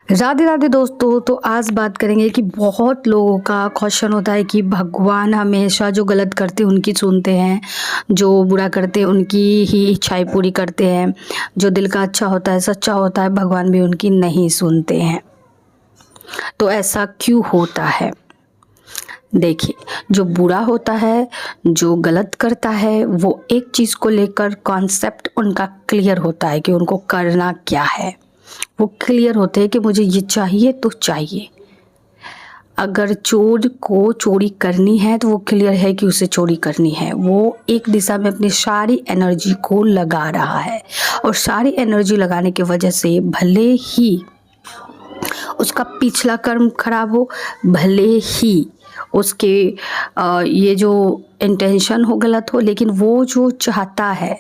राधे राधे दोस्तों। तो आज बात करेंगे कि बहुत लोगों का क्वेश्चन होता है कि भगवान हमेशा जो गलत करते हैं उनकी सुनते हैं, जो बुरा करते हैं उनकी ही इच्छाएं पूरी करते हैं, जो दिल का अच्छा होता है सच्चा होता है भगवान भी उनकी नहीं सुनते हैं। तो ऐसा क्यों होता है? देखिए, जो बुरा होता है, जो गलत करता है, वो एक चीज़ को लेकर कॉन्सेप्ट उनका क्लियर होता है कि उनको करना क्या है। वो क्लियर होते हैं कि मुझे ये चाहिए तो चाहिए। अगर चोर को चोरी करनी है तो वो क्लियर है कि उसे चोरी करनी है। वो एक दिशा में अपनी सारी एनर्जी को लगा रहा है और सारी एनर्जी लगाने की वजह से भले ही उसका पिछला कर्म खराब हो, भले ही उसके ये जो इंटेंशन हो गलत हो, लेकिन वो जो चाहता है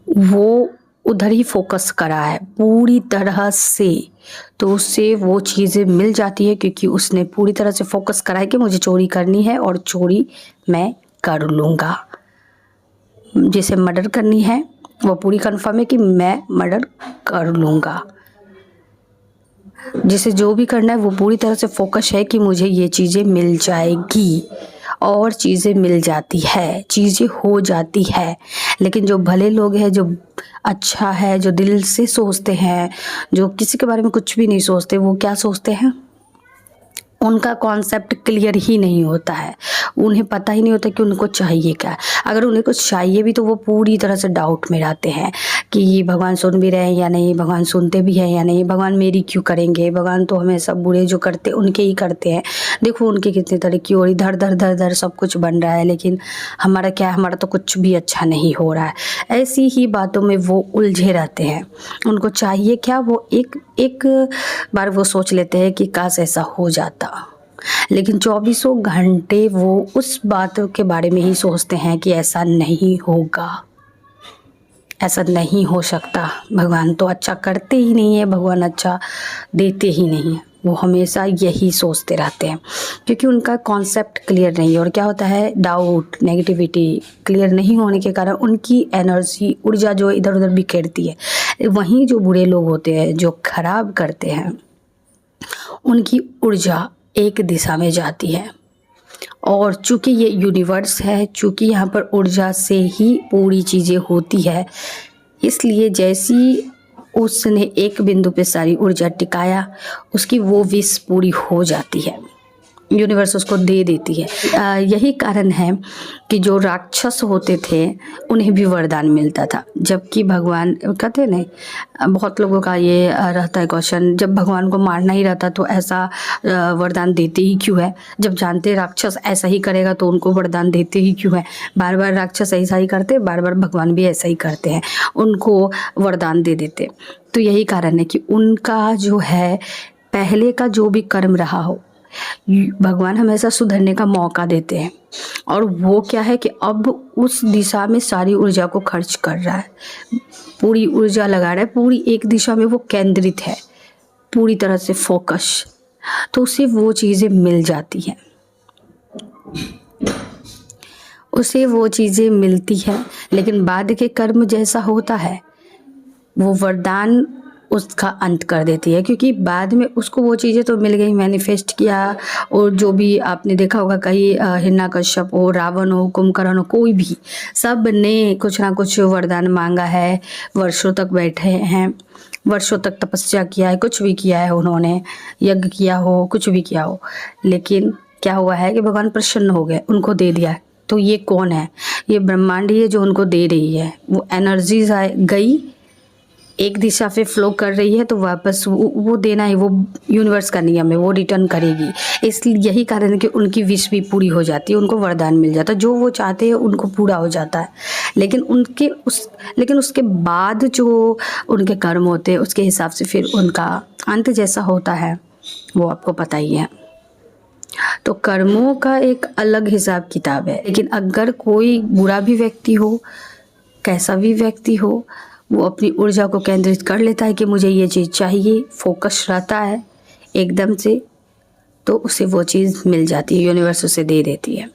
वो उधर ही फोकस करा है पूरी तरह से, तो उससे वो चीज़ें मिल जाती है क्योंकि उसने पूरी तरह से फोकस करा है कि मुझे चोरी करनी है और चोरी मैं कर लूँगा। जिसे मर्डर करनी है वो पूरी कंफर्म है कि मैं मर्डर कर लूँगा। जिसे जो भी करना है वो पूरी तरह से फोकस है कि मुझे ये चीज़ें मिल जाएगी और चीज़ें मिल जाती है, चीज़ें हो जाती है। लेकिन जो भले लोग हैं, जो अच्छा है, जो दिल से सोचते हैं, जो किसी के बारे में कुछ भी नहीं सोचते, वो क्या सोचते हैं, उनका कॉन्सेप्ट क्लियर ही नहीं होता है। उन्हें पता ही नहीं होता कि उनको चाहिए क्या। अगर उन्हें कुछ चाहिए भी तो वो पूरी तरह से डाउट में रहते हैं कि भगवान सुन भी रहे हैं या नहीं, भगवान सुनते भी हैं या नहीं, भगवान मेरी क्यों करेंगे, भगवान तो हमेशा बुरे जो करते उनके ही करते हैं। देखो उनके कितनी तरक्की हो रही, धर धर धर धर सब कुछ बन रहा है, लेकिन हमारा क्या, हमारा तो कुछ भी अच्छा नहीं हो रहा है। ऐसी ही बातों में वो उलझे रहते हैं। उनको चाहिए क्या, वो एक बार वो सोच लेते हैं कि काश ऐसा हो जाता, लेकिन 24 घंटे वो उस बात के बारे में ही सोचते हैं कि ऐसा नहीं होगा, ऐसा नहीं हो सकता, भगवान तो अच्छा करते ही नहीं है, भगवान अच्छा देते ही नहीं है। वो हमेशा यही सोचते रहते हैं क्योंकि उनका कॉन्सेप्ट क्लियर नहीं है। और क्या होता है, डाउट, नेगेटिविटी क्लियर नहीं होने के कारण उनकी एनर्जी, ऊर्जा जो इधर उधर बिखेरती है। वहीं जो बुरे लोग होते हैं, जो खराब करते हैं, उनकी ऊर्जा एक दिशा में जाती है। और चूंकि ये यूनिवर्स है, चूंकि यहाँ पर ऊर्जा से ही पूरी चीज़ें होती है, इसलिए जैसी उसने एक बिंदु पे सारी ऊर्जा टिकाया, उसकी वो विश पूरी हो जाती है, यूनिवर्स उसको दे देती है। यही कारण है कि जो राक्षस होते थे उन्हें भी वरदान मिलता था, जबकि भगवान कहते नहीं, बहुत लोगों का ये रहता है क्वेश्चन, जब भगवान को मारना ही रहता तो ऐसा वरदान देते ही क्यों है? जब जानते राक्षस ऐसा ही करेगा तो उनको वरदान देते ही क्यों है? बार बार राक्षस ऐसा ही करते, बार बार भगवान भी ऐसा ही करते हैं, उनको वरदान दे देते। तो यही कारण है कि उनका जो है पहले का जो भी कर्म रहा हो, भगवान हमेशा सुधरने का मौका देते हैं। और वो क्या है कि अब उस दिशा में सारी ऊर्जा को खर्च कर रहा है, पूरी ऊर्जा लगा रहा है, पूरी एक दिशा में वो केंद्रित है, पूरी तरह से फोकस, तो उसे वो चीज़ें मिल जाती हैं, उसे वो चीज़ें मिलती हैं। लेकिन बाद के कर्म जैसा होता है, वो वरदान उसका अंत कर देती है, क्योंकि बाद में उसको वो चीज़ें तो मिल गई, मैनिफेस्ट किया। और जो भी आपने देखा होगा, कहीं हिरण्यकश्यप हो, रावण हो, कुंभकर्ण हो, कोई भी, सब ने कुछ ना कुछ वरदान मांगा है, वर्षों तक बैठे हैं, वर्षों तक तपस्या किया है, कुछ भी किया है उन्होंने, यज्ञ किया हो, कुछ भी किया हो, लेकिन क्या हुआ है कि भगवान प्रसन्न हो गए, उनको दे दिया। तो ये कौन है? ये ब्रह्मांड ही है जो उनको दे रही है। वो एनर्जीज गई, एक दिशा पे फ्लो कर रही है, तो वापस वो देना ही, वो यूनिवर्स का नियम है, वो रिटर्न करेगी। इसलिए यही कारण है कि उनकी विश भी पूरी हो जाती है, उनको वरदान मिल जाता है, जो वो चाहते हैं उनको पूरा हो जाता है। लेकिन लेकिन उसके बाद जो उनके कर्म होते हैं उसके हिसाब से फिर उनका अंत जैसा होता है, वो आपको पता ही है। तो कर्मों का एक अलग हिसाब किताब है। लेकिन अगर कोई बुरा भी व्यक्ति हो, कैसा भी व्यक्ति हो, वो अपनी ऊर्जा को केंद्रित कर लेता है कि मुझे ये चीज़ चाहिए, फोकस रहता है एकदम से, तो उसे वो चीज़ मिल जाती है, यूनिवर्स उसे दे देती है।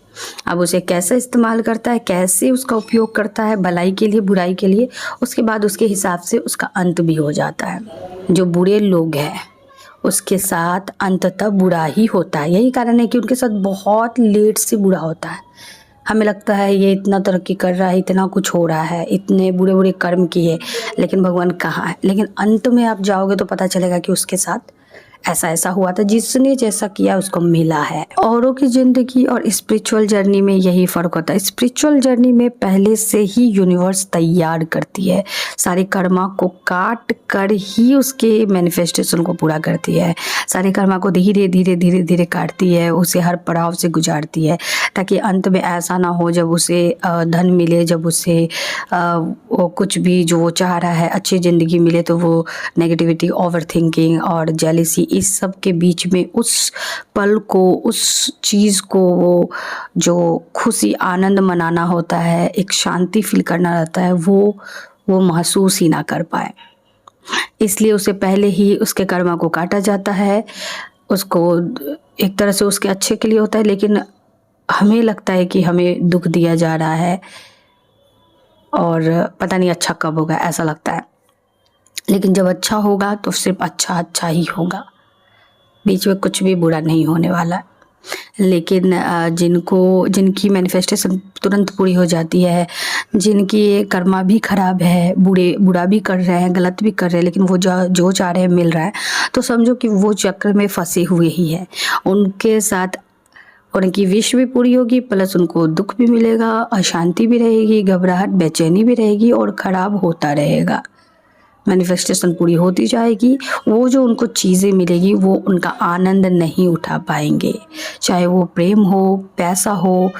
अब उसे कैसे इस्तेमाल करता है, कैसे उसका उपयोग करता है, भलाई के लिए बुराई के लिए, उसके बाद उसके हिसाब से उसका अंत भी हो जाता है। जो बुरे लोग हैं उसके साथ अंततः बुरा ही होता है। यही कारण है कि उनके साथ बहुत लेट से बुरा होता है। हमें लगता है ये इतना तरक्की कर रहा है, इतना कुछ हो रहा है, इतने बुरे बुरे कर्म किए, लेकिन भगवान कहाँ है। लेकिन अंत में आप जाओगे तो पता चलेगा कि उसके साथ ऐसा ऐसा हुआ था, जिसने जैसा किया उसको मिला है। औरों की ज़िंदगी और स्पिरिचुअल जर्नी में यही फ़र्क होता है। स्पिरिचुअल जर्नी में पहले से ही यूनिवर्स तैयार करती है, सारे कर्मा को काट कर ही उसके मैनिफेस्टेशन को पूरा करती है। सारे कर्मा को धीरे धीरे धीरे धीरे काटती है, उसे हर पड़ाव से गुजारती है, ताकि अंत में ऐसा ना हो जब उसे धन मिले, जब उसे वो कुछ भी जो वो चाह रहा है अच्छी ज़िंदगी मिले, तो वो नेगेटिविटी, ओवर थिंकिंग और जेलिसी, इस सब के बीच में उस पल को, उस चीज़ को, वो जो खुशी आनंद मनाना होता है, एक शांति फील करना रहता है, वो महसूस ही ना कर पाए। इसलिए उसे पहले ही उसके कर्मा को काटा जाता है। उसको एक तरह से उसके अच्छे के लिए होता है, लेकिन हमें लगता है कि हमें दुख दिया जा रहा है और पता नहीं अच्छा कब होगा, ऐसा लगता है। लेकिन जब अच्छा होगा तो सिर्फ अच्छा अच्छा ही होगा, बीच में कुछ भी बुरा नहीं होने वाला। लेकिन जिनकी मैनिफेस्टेशन तुरंत पूरी हो जाती है, जिनकी कर्मा भी खराब है, बुरा भी कर रहे हैं, गलत भी कर रहे हैं, लेकिन वो जो चाह रहे हैं मिल रहा है, तो समझो कि वो चक्र में फंसे हुए ही है। उनके साथ उनकी विश भी पूरी होगी, प्लस उनको दुख भी मिलेगा, अशांति भी रहेगी, घबराहट, बेचैनी भी रहेगी और ख़राब होता रहेगा। मैनिफेस्टेशन पूरी होती जाएगी, वो जो उनको चीज़ें मिलेगी वो उनका आनंद नहीं उठा पाएंगे, चाहे वो प्रेम हो, पैसा हो,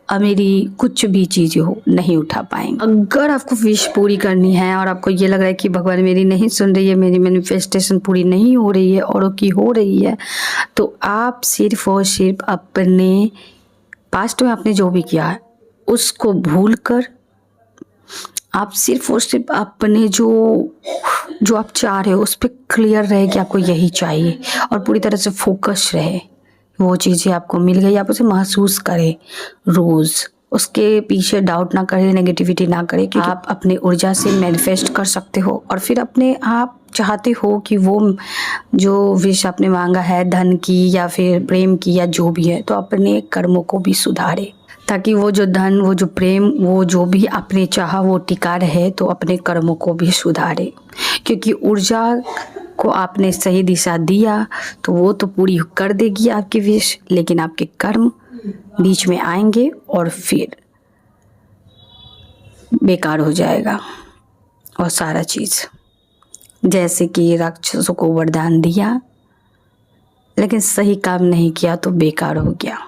अमीरी, कुछ भी चीज़ें हो, नहीं उठा पाएंगे। अगर आपको विश पूरी करनी है और आपको ये लग रहा है कि भगवान मेरी नहीं सुन रही है, मेरी मैनिफेस्टेशन पूरी नहीं हो रही है, औरों की हो रही है, तो आप सिर्फ और सिर्फ अपने पास्ट में आपने जो भी किया है उसको भूल कर आप सिर्फ और सिर्फ अपने जो आप चाह रहे हो उस पर क्लियर रहे कि आपको यही चाहिए, और पूरी तरह से फोकस रहे। वो चीज़ें आपको मिल गई, आप उसे महसूस करें रोज़, उसके पीछे डाउट ना करें, नेगेटिविटी ना करें, क्योंकि आप अपने ऊर्जा से मैनिफेस्ट कर सकते हो। और फिर अपने आप चाहते हो कि वो जो विश आपने मांगा है, धन की या फिर प्रेम की या जो भी है, तो अपने कर्मों को भी सुधारे, ताकि वो जो धन, वो जो प्रेम, वो जो भी आपने चाहा वो टिका रहे। तो अपने कर्मों को भी सुधारे, क्योंकि ऊर्जा को आपने सही दिशा दिया तो वो तो पूरी कर देगी आपकी विश, लेकिन आपके कर्म बीच में आएंगे और फिर बेकार हो जाएगा और सारा चीज़। जैसे कि राक्षसों को वरदान दिया लेकिन सही काम नहीं किया तो बेकार हो गया।